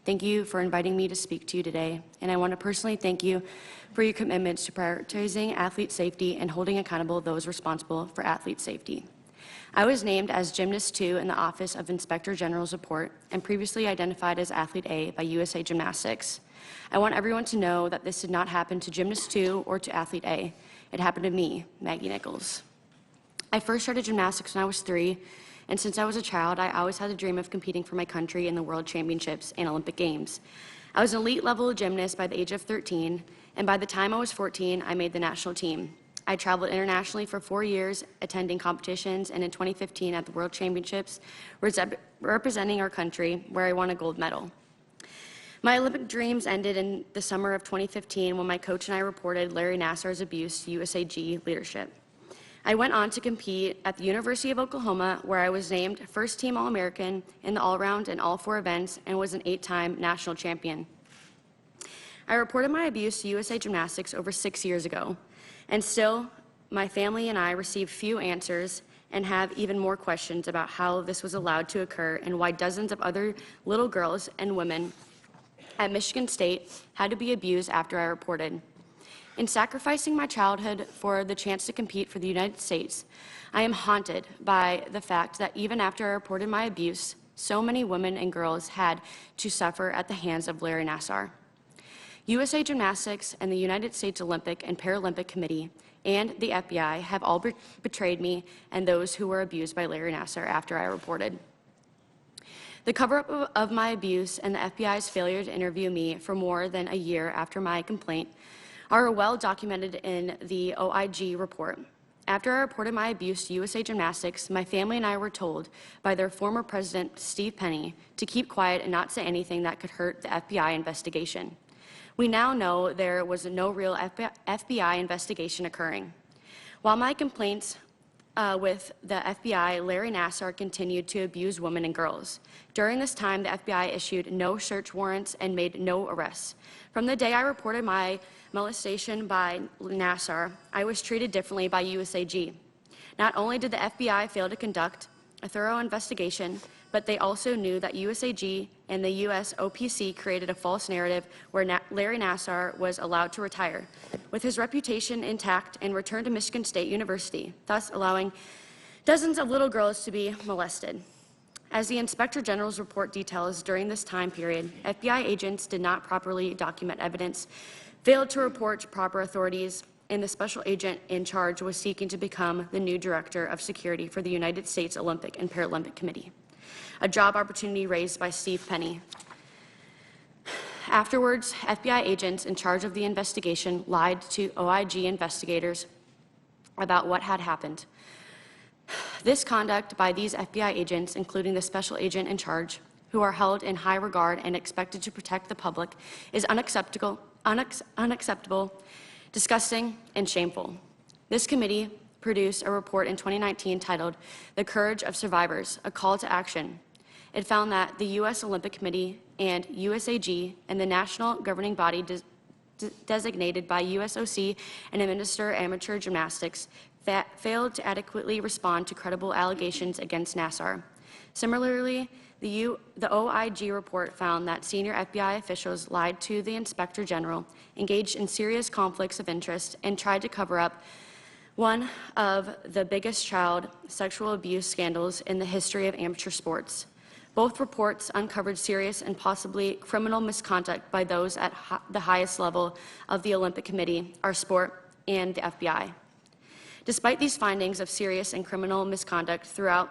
Thank you for inviting me to speak to you today, and I want to personally thank you for your commitments to prioritizing athlete safety and holding accountable those responsible for athlete safety. I was named as Gymnast 2 in the Office of Inspector General's report and previously identified as Athlete A by USA Gymnastics. I want everyone to know that this did not happen to Gymnast 2 or to Athlete A. It happened to me, Maggie Nichols. I first started gymnastics when I was 3, and since I was a child, I always had a dream of competing for my country in the World Championships and Olympic Games. I was an elite-level gymnast by the age of 13, and by the time I was 14, I made the national team. I traveled internationally for 4 years, attending competitions, and in 2015 at the World Championships, representing our country, where I won a gold medal. My Olympic dreams ended in the summer of 2015 when my coach and I reported Larry Nassar's abuse to USAG leadership. I went on to compete at the University of Oklahoma, where I was named first-team All-American in the all-around and all 4 events and was an 8-time national champion. I reported my abuse to USA Gymnastics over 6 years ago, and still, my family and I received few answers and have even more questions about how this was allowed to occur and why dozens of other little girls and women at Michigan State had to be abused after I reported. In sacrificing my childhood for the chance to compete for the United States, I am haunted by the fact that even after I reported my abuse, so many women and girls had to suffer at the hands of Larry Nassar. USA Gymnastics and the United States Olympic and Paralympic Committee and the FBI have all betrayed me and those who were abused by Larry Nassar after I reported. The cover-up of my abuse and the FBI's failure to interview me for more than a year after my complaint are well documented in the OIG report. After I reported my abuse to USA Gymnastics, my family and I were told by their former president, Steve Penny, to keep quiet and not say anything that could hurt the FBI investigation. We now know there was no real FBI investigation occurring. While my complaints with the FBI, Larry Nassar continued to abuse women and girls. During this time, the FBI issued no search warrants and made no arrests. From the day I reported my molestation by Nassar, I was treated differently by USAG. Not only did the FBI fail to conduct a thorough investigation, but they also knew that USAG and the USOPC created a false narrative where Larry Nassar was allowed to retire, with his reputation intact and return to Michigan State University, thus allowing dozens of little girls to be molested. As the Inspector General's report details, during this time period, FBI agents did not properly document evidence, failed to report to proper authorities, and the special agent in charge was seeking to become the new Director of Security for the United States Olympic and Paralympic Committee, a job opportunity raised by Steve Penny. Afterwards, FBI agents in charge of the investigation lied to OIG investigators about what had happened. This conduct by these FBI agents, including the special agent in charge, who are held in high regard and expected to protect the public, is unacceptable, disgusting, and shameful. This committee produced a report in 2019 titled "The Courage of Survivors, a Call to Action." It found that the U.S. Olympic Committee and USAG and the national governing body designated by USOC and administer amateur gymnastics failed to adequately respond to credible allegations against Nassar. Similarly, the OIG report found that senior FBI officials lied to the Inspector General, engaged in serious conflicts of interest, and tried to cover up one of the biggest child sexual abuse scandals in the history of amateur sports. Both reports uncovered serious and possibly criminal misconduct by those at the highest level of the Olympic Committee, our sport, and the FBI. Despite these findings of serious and criminal misconduct throughout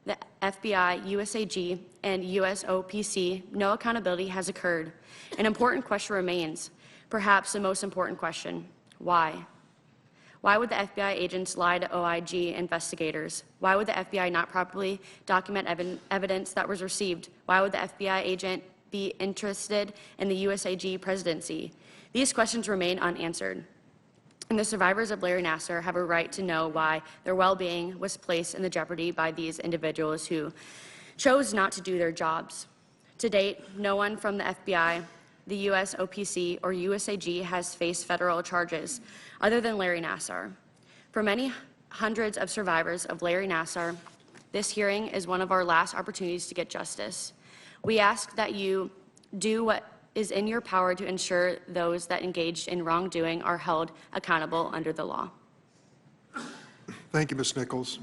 the FBI, USAG, and USOPC, no accountability has occurred. An important question remains, perhaps the most important question: why? Why would the FBI agents lie to OIG investigators? Why would the FBI not properly document evidence that was received? Why would the FBI agent be interested in the USAG presidency? These questions remain unanswered, and the survivors of Larry Nassar have a right to know why their well-being was placed in jeopardy by these individuals who chose not to do their jobs. To date, no one from the FBI, the USOPC, or USAG has faced federal charges other than Larry Nassar. For many hundreds of survivors of Larry Nassar, this hearing is one of our last opportunities to get justice. We ask that you Do what is in your power to ensure those that engaged in wrongdoing are held accountable under the law. Thank you, Ms. Nichols.